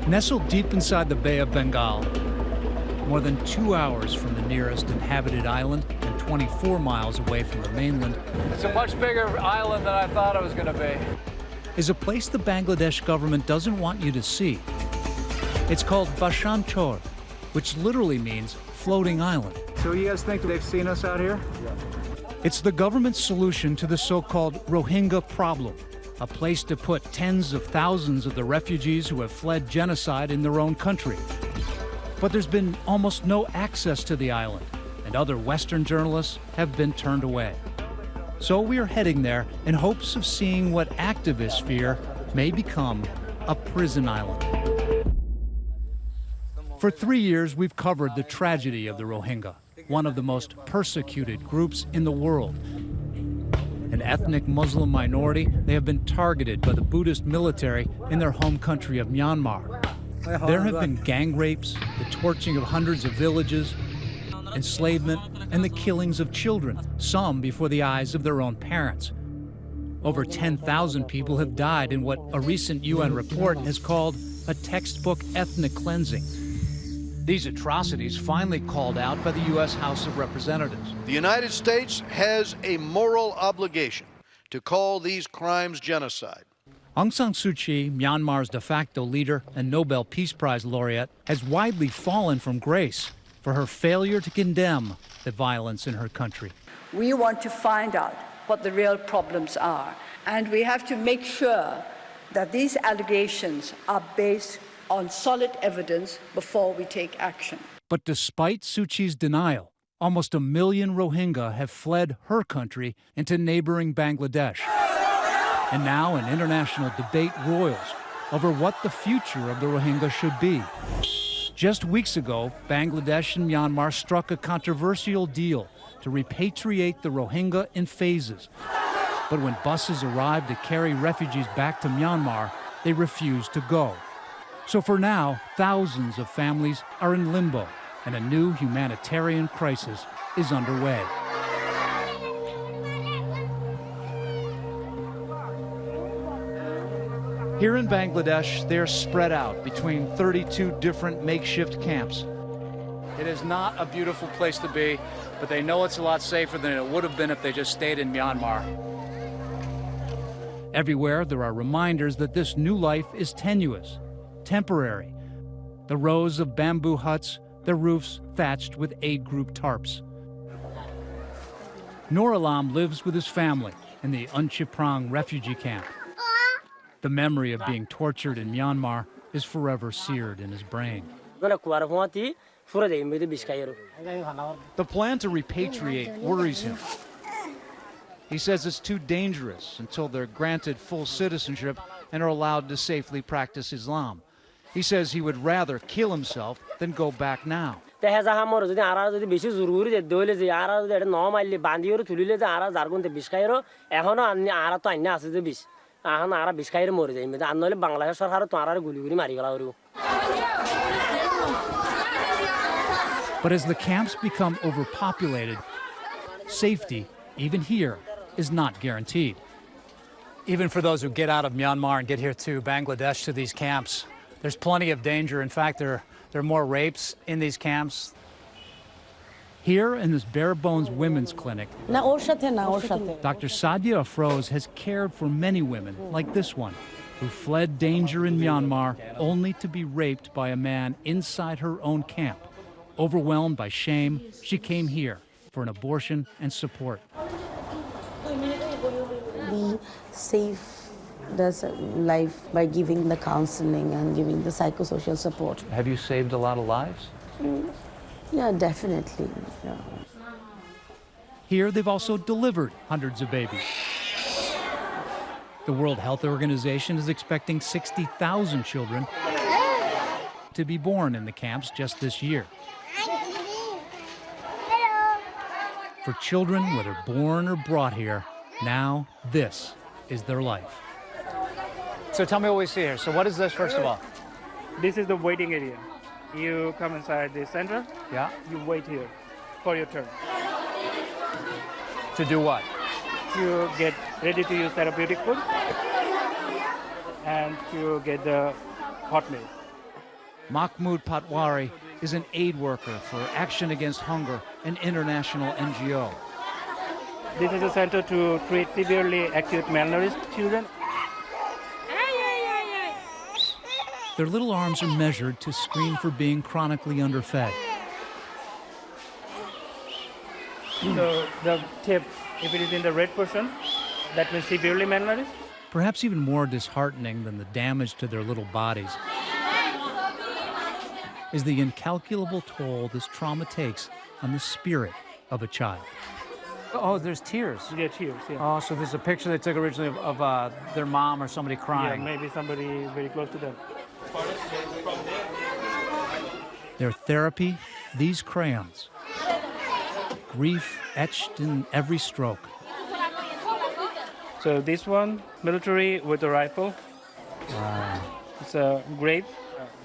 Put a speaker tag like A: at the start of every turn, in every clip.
A: Nestled deep inside the Bay of Bengal, more than 2 hours from the nearest inhabited island and 24 miles away from the mainland.
B: It's a much bigger island than I thought it was going to be.
A: Is a place the Bangladesh government doesn't want you to see. It's called Bashan Chor, which literally means floating island.
B: So you guys think they've seen us out here?
A: Yeah. It's the government's solution to the so-called Rohingya problem, a place to put tens of thousands of the refugees who have fled genocide in their own country. But there's been almost no access to the island, and other Western journalists have been turned away. So we are heading there in hopes of seeing what activists fear may become a prison island. For 3 years, we've covered the tragedy of the Rohingya, one of the most persecuted groups in the world. An ethnic Muslim minority, they have been targeted by the Buddhist military in their home country of Myanmar. There have been gang rapes, the torching of hundreds of villages, enslavement, and the killings of children, some before the eyes of their own parents. Over 10,000 people have died in what a recent UN report has called a textbook ethnic cleansing. These atrocities finally called out by the U.S. House of Representatives.
C: The United States has a moral obligation to call these crimes genocide.
A: Aung San Suu Kyi, Myanmar's de facto leader and Nobel Peace Prize laureate, has widely fallen from grace for her failure to condemn the violence in her country.
D: We want to find out what the real problems are, and we have to make sure that these allegations are based on solid evidence before we take action.
A: But despite Suu Kyi's denial, almost 1 million Rohingya have fled her country into neighboring Bangladesh. And now an international debate roils over what the future of the Rohingya should be. Just weeks ago, Bangladesh and Myanmar struck a controversial deal to repatriate the Rohingya in phases. But when buses arrived to carry refugees back to Myanmar, they refused to go. So for now, thousands of families are in limbo, and a new humanitarian crisis is underway. Here in Bangladesh, they're spread out between 32 different makeshift camps.
B: It is not a beautiful place to be, but they know it's a lot safer than it would have been if they just stayed in Myanmar.
A: Everywhere, there are reminders that this new life is tenuous, temporary. The rows of bamboo huts, their roofs thatched with aid-group tarps. Nur Alam lives with his family in the Unchiprang refugee camp. The memory of being tortured in Myanmar is forever seared in his brain.
E: The
A: plan to repatriate worries him. He says it's too dangerous until they're granted full citizenship and are allowed to safely practice Islam. He says he would rather kill himself than go back now. But as the camps become overpopulated, safety, even here, is not guaranteed.
B: Even for those who get out of Myanmar and get here to Bangladesh, to these camps, there's plenty of danger. In fact, there are more rapes in these camps.
A: Here in this bare-bones women's clinic, Dr. Sadia Afroz has cared for many women like this one, who fled danger in Myanmar only to be raped by a man inside her own camp. Overwhelmed by shame, she came here for an abortion and support.
F: We save their life by giving the counseling and giving the psychosocial support.
B: Have you saved a lot of lives?
F: Yeah, definitely. Yeah.
A: Here, they've also delivered hundreds of babies. The World Health Organization is expecting 60,000 children to be born in the camps just this year. For children, whether born or brought here, now this is their life.
B: So tell me what we see here. So what is this, first of all?
G: This is the waiting area. You come inside the center.
B: Yeah.
G: You wait here for your turn.
B: To do what?
G: To get ready to use therapeutic food and to get the hot milk.
A: Mahmood Patwari is an aid worker for Action Against Hunger, an international NGO.
G: This is a center to treat severely acute malnourished children.
A: Their little arms are measured to screen for being chronically underfed.
G: So the tip, if it is in the red portion, that means severely malnourished.
A: Perhaps even more disheartening than the damage to their little bodies is the incalculable toll this trauma takes on the spirit of a child.
B: Oh, there's tears.
G: Yeah, tears, yeah.
B: Oh, so there's a picture they took originally of their mom or somebody crying.
G: Yeah, maybe somebody very close to them.
A: Their therapy, these crayons. Grief etched in every stroke.
G: So this one, military with a rifle.
B: Wow.
G: It's a grave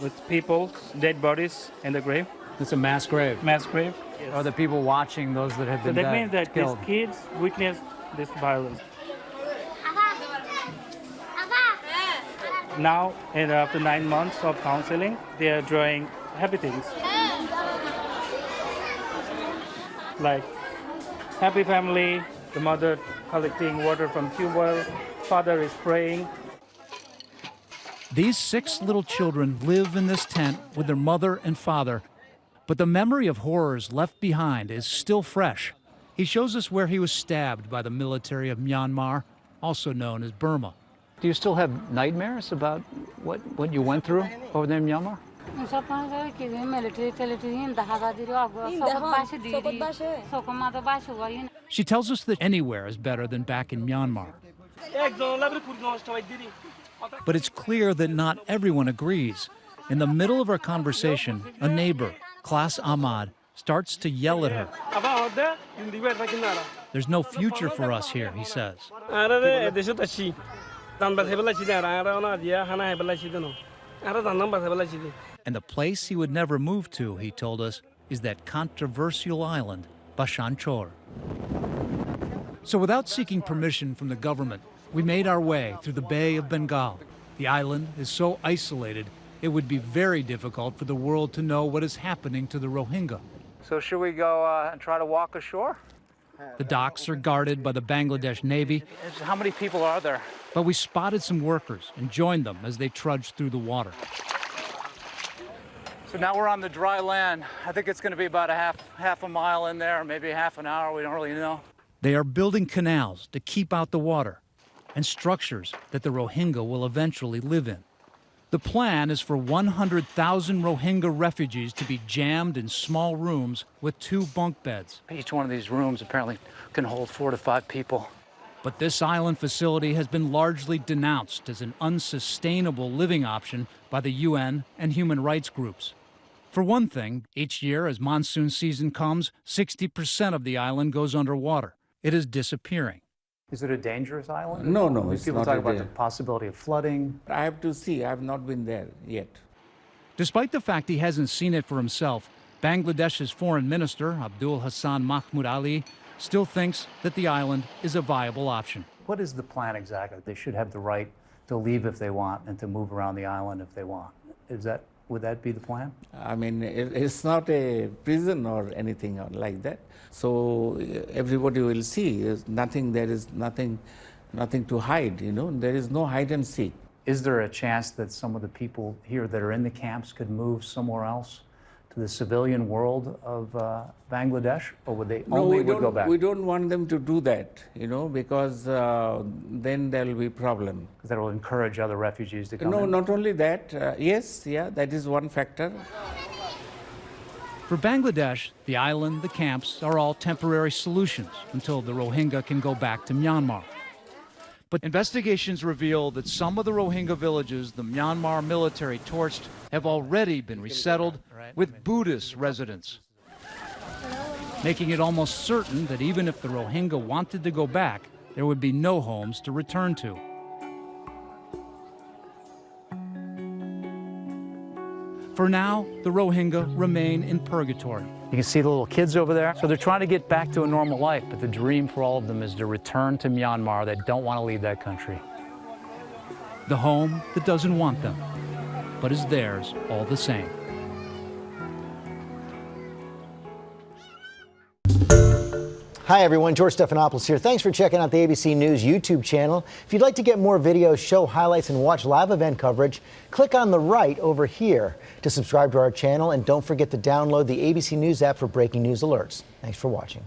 G: with people, dead bodies in the grave.
B: It's a mass grave.
G: Mass grave. Yes.
B: Are the people watching those that have
G: So
B: been
G: that means that
B: killed?
G: these kids witnessed this violence. Now, and after 9 months of counseling, they are drawing happy things. Like happy family, the mother collecting water from tube well, father is praying.
A: These 6 little children live in this tent with their mother and father, but the memory of horrors left behind is still fresh. He shows us where he was stabbed by the military of Myanmar, also known as Burma.
B: Do you still have nightmares about what you went through over there in Myanmar?
A: She tells us that anywhere is better than back in Myanmar. But it's clear that not everyone agrees. In the middle of our conversation, a neighbor, Class Ahmad, starts to yell at her. There's no future for us here, he says. And the place he would never move to, he told us, is that controversial island, Bashan Chor. So without seeking permission from the government, we made our way through the Bay of Bengal. The island is so isolated, it would be very difficult for the world to know what is happening to the Rohingya.
B: So should we go and try to walk ashore?
A: The docks are guarded by the Bangladesh Navy,
B: How many people are there?
A: but we spotted some workers and joined them as they trudged through the water.
B: So now we're on the dry land. I think it's going to be about half a mile in there, maybe half an hour. We don't really know.
A: They are building canals to keep out the water and structures that the Rohingya will eventually live in. The plan is for 100,000 Rohingya refugees to be jammed in small rooms with 2 bunk beds.
B: Each one of these rooms apparently can hold 4 to 5 people.
A: But this island facility has been largely denounced as an unsustainable living option by the UN and human rights groups. For one thing, each year as monsoon season comes, 60% of the island goes underwater. It is disappearing.
B: Is it a dangerous island?
E: No, it's
B: People
E: not
B: talk
E: a
B: about the
E: da-
B: possibility of flooding.
E: I have to see. I have not been there yet.
A: Despite the fact he hasn't seen it for himself, Bangladesh's foreign minister, Abul Hassan Mahmood Ali, still thinks that the island is a viable option.
B: What is the plan exactly? They should have the right to leave if they want and to move around the island if they want. Would that be the plan?
E: I mean, it's not a prison or anything like that. So everybody will see. There is nothing to hide, you know. There is no hide and seek.
B: Is there a chance that some of the people here that are in the camps could move somewhere else to the civilian world of Bangladesh, or would they only go back?
E: We don't want them to do that, you know, because then there will be problem.
B: That will encourage other refugees to come
E: No,
B: in?
E: not only that. That is one factor.
A: For Bangladesh, the island, the camps are all temporary solutions until the Rohingya can go back to Myanmar. But investigations reveal that some of the Rohingya villages the Myanmar military torched have already been resettled with Buddhist residents, making it almost certain that even if the Rohingya wanted to go back, there would be no homes to return to. For now, the Rohingya remain in purgatory.
B: You can see the little kids over there. So they're trying to get back to a normal life, but the dream for all of them is to return to Myanmar. They don't want to leave that country.
A: The home that doesn't want them. but is theirs all the same.
H: Hi everyone, George Stephanopoulos here. Thanks for checking out the ABC News YouTube channel. If you'd like to get more videos, show highlights, and watch live event coverage, click on the right over here to subscribe to our channel, and don't forget to download the ABC News app for breaking news alerts. Thanks for watching.